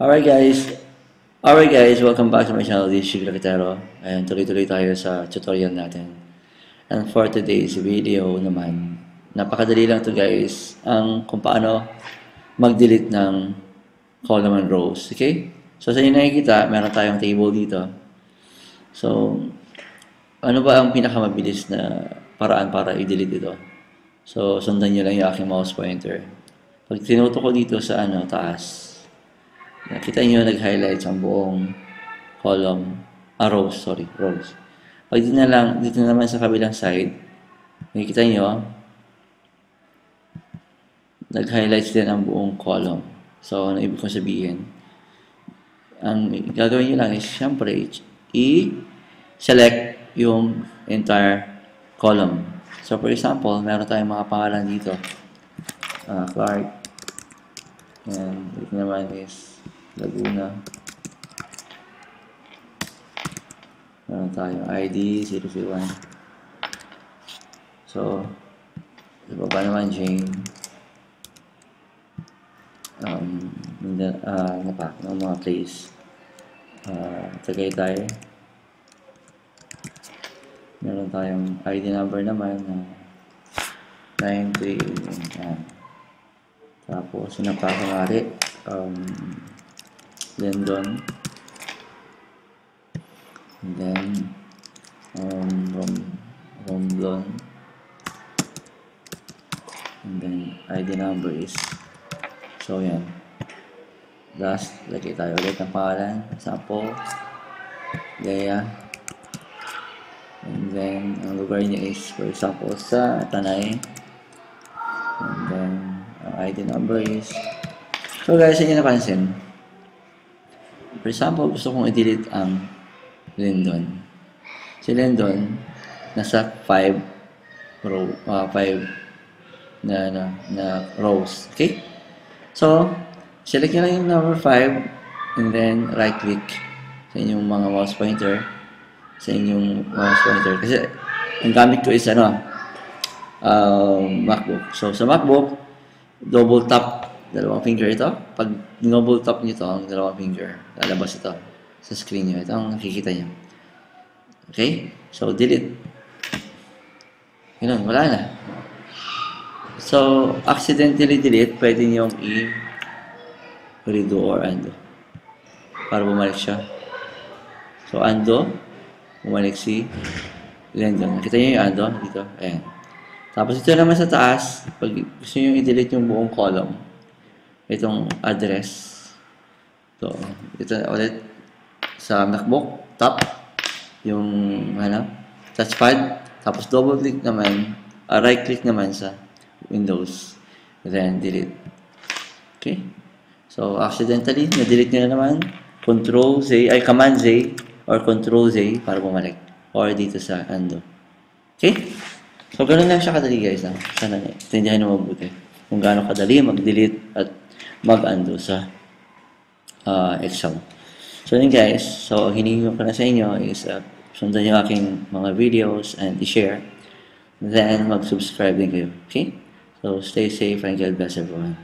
Alright guys, alright guys, welcome back to my channel. This is Shig Lakitero. And tuloy-tuloy tayo sa tutorial natin. And for today's video naman, napakadali lang to guys, kung paano mag-delete ng column and rows. Okay? So sa inyo nakikita, meron tayong table dito. So, ano ba ang pinakamabilis na paraan para i-delete ito? So, sundan nyo lang yung aking mouse pointer. Pag tinuto ko dito sa taas, nakita nyo nag-highlights ang buong column, rows. Pag dito naman sa kabilang side, nakikita nyo, nag-highlights din ang buong column. So, ano ibig kong sabihin? Ang gagawin nyo lang is, syempre, i-select yung entire column. So, for example, meron tayong mga pangalan dito. Clark. And dito naman is Laguna. Meron tayong ID 001. So, sa baba naman Jane. Ng mga place. Tagaytay. Meron tayong ID number naman na 93. Tapos, napakangari. Lendon. And then, Romblon. And then, ID number is, so yan. Last, lagay tayo ulit ang pangalan. Sample. Gaya. And then, ang lugar niya is, for example, sa Tanay. And then, ang ID number is, so guys, hindi napansin. For example, gusto kong i-delete ang Lendon. Si Lendon, nasa 5 na rows. Okay? So, select nyo lang yung number 5 and then right-click sa inyong mga mouse pointer. Kasi, ang gamit ko is MacBook. So, sa MacBook, double tap dalawang finger ito. Pag double tap nyo ito, ang dalawang finger, lalabas ito sa screen nyo. Ito ang nakikita nyo. Okay? So, delete. Ganun, wala na. So, accidentally delete, pwede nyo i-redo or undo. Para bumalik siya. So, undo. Bumalik si Lendon. Nakita nyo yung undo? Dito. Ayan. Tapos, ito naman sa taas, pag gusto nyo i-delete yung buong column, itong address. So, ito ulit sa MacBook, top, yung touchpad, tapos double click naman, right click naman sa Windows, then delete. Okay? So, accidentally, na-delete nyo na naman, Command Z, or Control Z para bumalik, or dito sa undo. Okay? So, ganun lang siya kadali guys. Sana tindihan nyo mabuti kung gaano kadali mag-delete at mag-undo sa Excel. So yun guys, so hinihingi ko na sa inyo is sundan yung aking mga videos and i-share. Then mag-subscribe din kayo. Okay? So stay safe and God bless everyone.